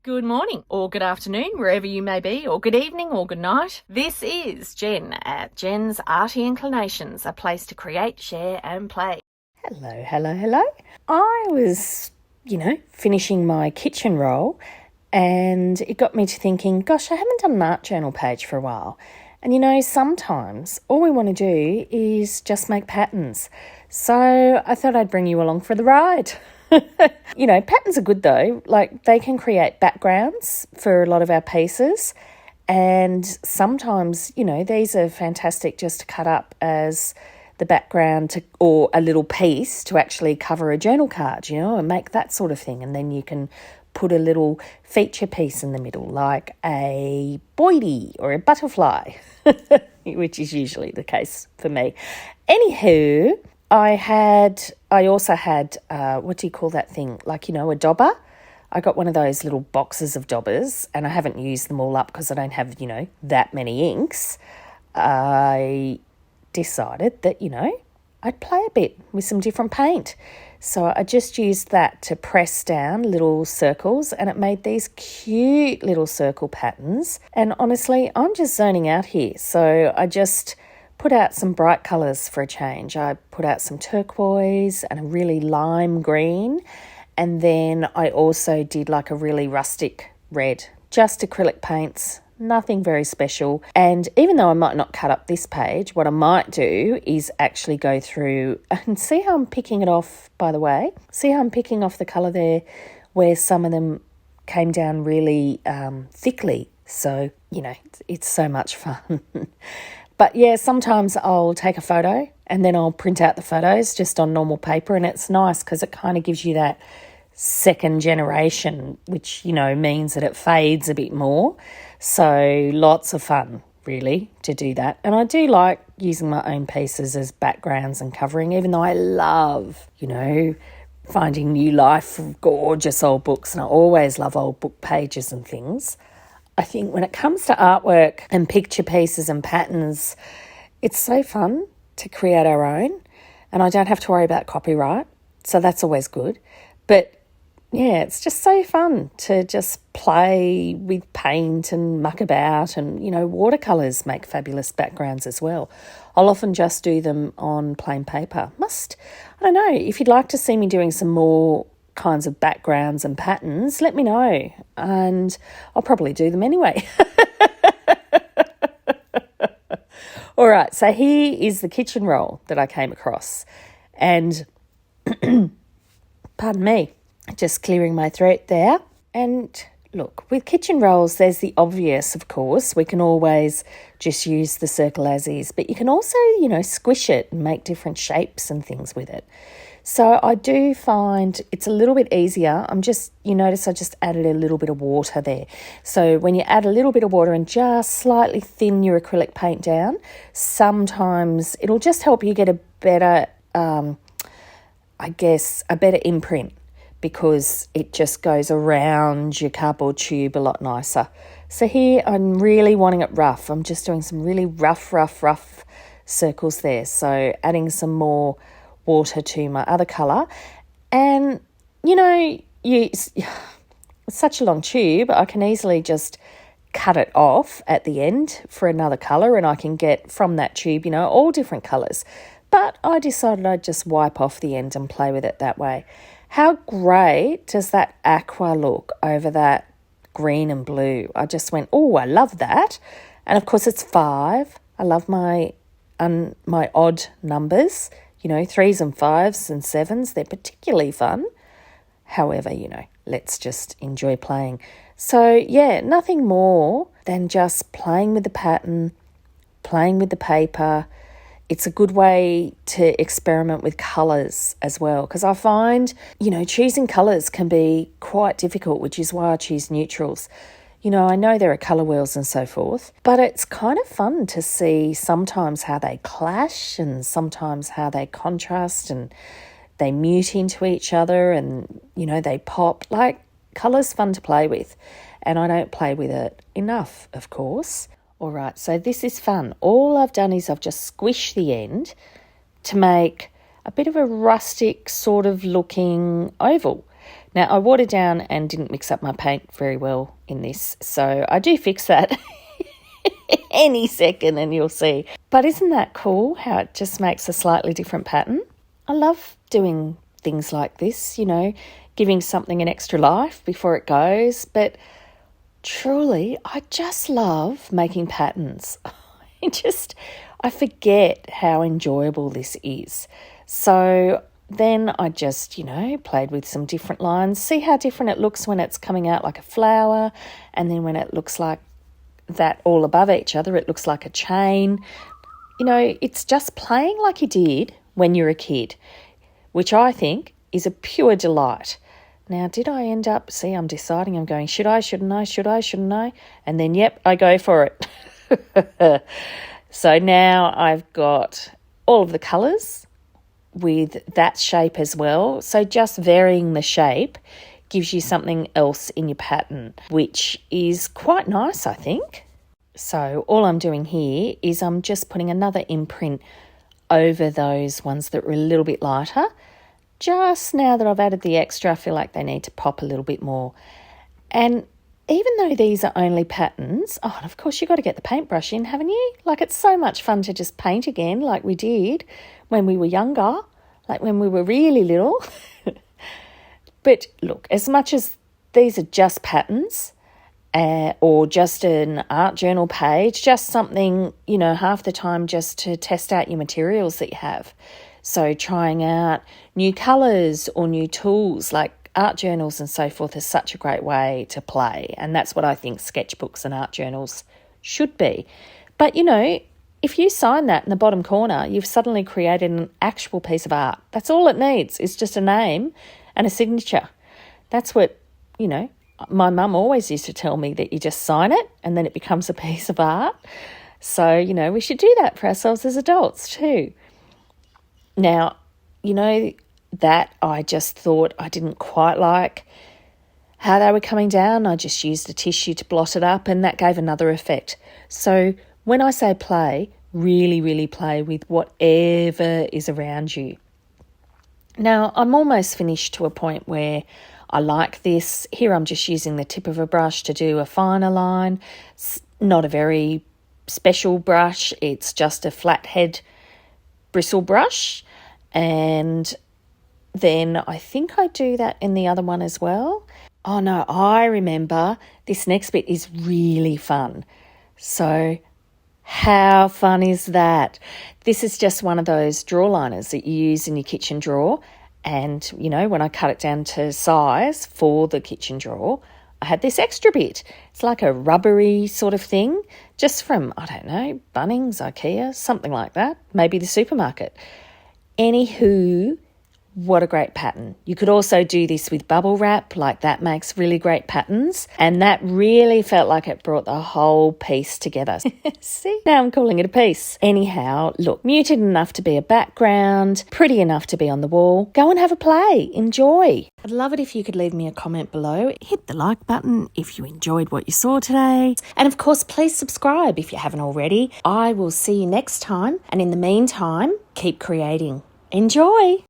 Good morning, or good afternoon, wherever you may be, or good evening, or good night. This is Jen at JensArtyInclinations, a place to create, share, and play. Hello. I was, finishing my kitchen roll, and it got me to thinking, gosh, I haven't done an art journal page for a while. And sometimes all we want to do is just make patterns. So I thought I'd bring you along for the ride. Patterns are good though. Like, they can create backgrounds for a lot of our pieces. And sometimes, these are fantastic just to cut up as the background or a little piece to actually cover a journal card, and make that sort of thing. And then you can put a little feature piece in the middle, like a boydie or a butterfly, which is usually the case for me. Anywho, I also had, what do you call that thing? Like, a dobber. I got one of those little boxes of dobbers, and I haven't used them all up because I don't have, that many inks. I decided that, I'd play a bit with some different paint. So I just used that to press down little circles, and it made these cute little circle patterns. And honestly, I'm just zoning out here. So I just put out some bright colours for a change. I put out some turquoise and a really lime green. And then I also did like a really rustic red, just acrylic paints, nothing very special. And even though I might not cut up this page, what I might do is actually go through and see how I'm picking it off, by the way. See how I'm picking off the colour there, where some of them came down really thickly. So, it's so much fun. But yeah, sometimes I'll take a photo and then I'll print out the photos just on normal paper, and it's nice because it kind of gives you that second generation, which, means that it fades a bit more. So lots of fun, really, to do that. And I do like using my own pieces as backgrounds and covering, even though I love, finding new life from gorgeous old books, and I always love old book pages and things. I think when it comes to artwork and picture pieces and patterns, it's so fun to create our own, and I don't have to worry about copyright, so that's always good. But yeah, it's just so fun to just play with paint and muck about, and, watercolours make fabulous backgrounds as well. I'll often just do them on plain paper. I don't know, if you'd like to see me doing some more kinds of backgrounds and patterns, let me know, and I'll probably do them anyway. All right, so here is the kitchen roll that I came across, and pardon me, just clearing my throat there. And look, with kitchen rolls, there's the obvious, of course. We can always just use the circle as is, but you can also, squish it and make different shapes and things with it. So I do find it's a little bit easier. You notice I just added a little bit of water there. So when you add a little bit of water and just slightly thin your acrylic paint down, sometimes it'll just help you get a better, a better imprint, because it just goes around your cardboard tube a lot nicer. So here I'm really wanting it rough. I'm just doing some really rough circles there. So adding some more water to my other colour. And, it's such a long tube, I can easily just cut it off at the end for another colour, and I can get from that tube, all different colours. But I decided I'd just wipe off the end and play with it that way. How great does that aqua look over that green and blue? I just went, oh, I love that. And of course it's 5. I love my odd numbers, 3s and 5s and 7s. They're particularly fun. However, let's just enjoy playing. So yeah, nothing more than just playing with the pattern, playing with the paper. It's a good way to experiment with colours as well, because I find, choosing colours can be quite difficult, which is why I choose neutrals. I know there are colour wheels and so forth, but it's kind of fun to see sometimes how they clash and sometimes how they contrast and they mute into each other and, they pop. Like, colour's fun to play with, and I don't play with it enough, of course. All right, so this is fun. All I've done is I've just squished the end to make a bit of a rustic sort of looking oval. Now, I watered down and didn't mix up my paint very well in this, so I do fix that any second and you'll see. But isn't that cool how it just makes a slightly different pattern? I love doing things like this, giving something an extra life before it goes, but truly, I just love making patterns. I forget how enjoyable this is. So then I just, played with some different lines, see how different it looks when it's coming out like a flower, and then when it looks like that all above each other, it looks like a chain. It's just playing like you did when you're a kid, which I think is a pure delight. Now, did I end up, I'm deciding, I'm going, should I, shouldn't I? And then, yep, I go for it. So now I've got all of the colours with that shape as well. So just varying the shape gives you something else in your pattern, which is quite nice, I think. So all I'm doing here is I'm just putting another imprint over those ones that were a little bit lighter. Just now that I've added the extra, I feel like they need to pop a little bit more. And even though these are only patterns, and of course you've got to get the paintbrush in, haven't you? Like, it's so much fun to just paint again like we did when we were younger, like when we were really little. But look, as much as these are just patterns or just an art journal page, just something, half the time just to test out your materials that you have. So trying out new colours or new tools like art journals and so forth is such a great way to play. And that's what I think sketchbooks and art journals should be. But, if you sign that in the bottom corner, you've suddenly created an actual piece of art. That's all it needs. It's just a name and a signature. That's what, my mum always used to tell me, that you just sign it and then it becomes a piece of art. So, we should do that for ourselves as adults too. Now, that I just thought I didn't quite like how they were coming down. I just used a tissue to blot it up, and that gave another effect. So when I say play, really, really play with whatever is around you. Now, I'm almost finished to a point where I like this. Here I'm just using the tip of a brush to do a finer line. It's not a very special brush. It's just a flathead bristle brush, and then I think I do that in the other one as well. Oh no, I remember this next bit is really fun. So how fun is that? This is just one of those drawer liners that you use in your kitchen drawer, and when I cut it down to size for the kitchen drawer, I had this extra bit. It's like a rubbery sort of thing, just from, I don't know, Bunnings, IKEA, something like that, maybe the supermarket. Anywho, what a great pattern. You could also do this with bubble wrap, like that makes really great patterns, and that really felt like it brought the whole piece together. See, now I'm calling it a piece. Anyhow, look, muted enough to be a background, pretty enough to be on the wall. Go and have a play, enjoy. I'd love it if you could leave me a comment below. Hit the like button if you enjoyed what you saw today. And of course, please subscribe if you haven't already. I will see you next time, and in the meantime, keep creating. Enjoy!